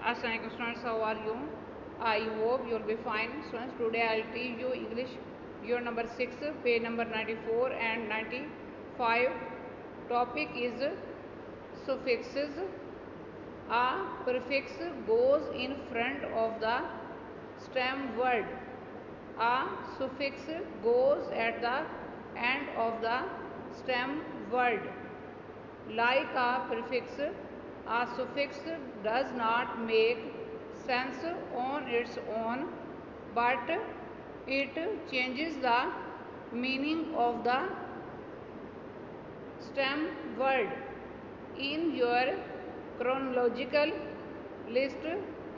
Assalamualaikum students, how are you? I hope you will be fine. Students, today I will teach you English year number 6, page number 94 and 95. Topic is suffixes. A prefix goes in front of the stem word. A suffix goes at the end of the stem word. Like a prefix, a suffix does not make sense on its own, but it changes the meaning of the stem word. In your chronological list,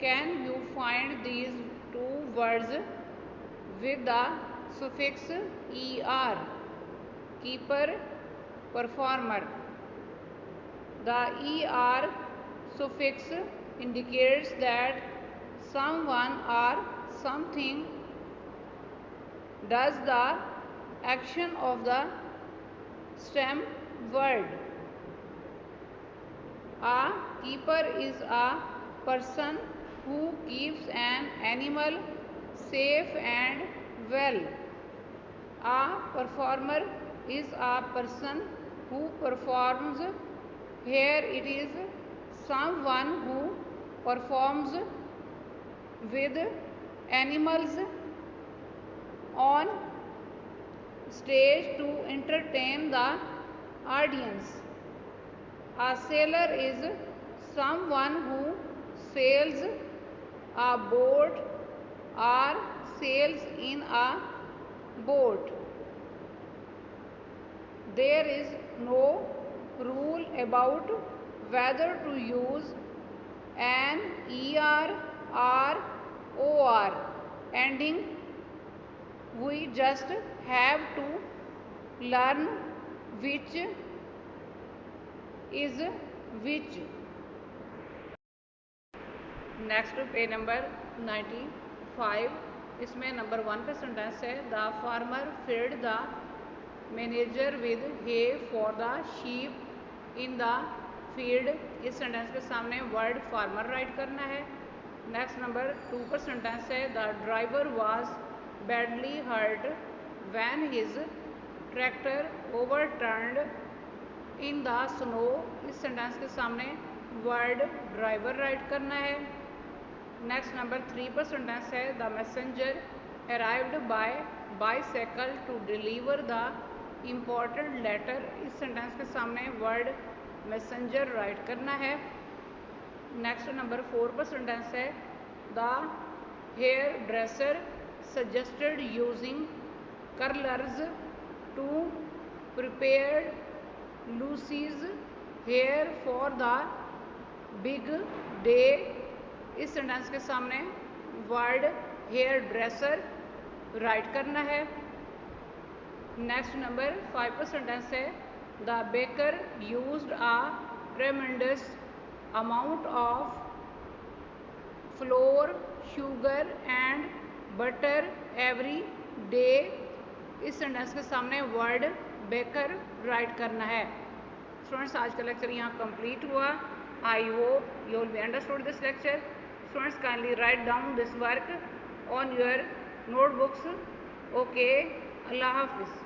can you find these two words with the suffix er? Keeper, performer. The er suffix indicates that someone or something does the action of the stem word. A keeper is a person who keeps an animal safe and well. A performer is a person who performs. Here it is someone who performs with animals on stage to entertain the audience. A sailor is someone who sails a boat or sails in a boat. There is no rule about whether to use an er or or ending. We just have to learn which is which. Next page number 95. इसमें नंबर 1 पे sentence है the farmer feed the manager with hay for the sheep in the field. इस sentence के सामने word farmer right करना है. Next number 2 पर सेंटेंस है the driver was badly hurt when his tractor overturned in the snow. इस sentence के सामने वर्ड ड्राइवर राइट करना है. नेक्स्ट नंबर 3 पर सेंटेंस है the messenger arrived by bicycle to deliver the important letter. इस सेंटेंस के सामने वर्ड मैसेंजर राइट करना है. नेक्स्ट नंबर 4 पर सेंटेंस है the hair dresser suggested using curlers to prepare Lucy's hair for the big day. इस sentence के सामने वर्ड हेयर ड्रेसर राइट करना है. नेक्स्ट नंबर 5 पर सेंटेंस है the baker used a ट्रेमेंडस amount of floor sugar and butter every day. इस sentence के सामने वर्ड बेकर राइट करना है. स्टूडेंट्स, आज का लेक्चर यहाँ कंप्लीट हुआ. I hope you will be understood this lecture. Students, kindly write down this work on your notebooks. Okay, Allah Hafiz.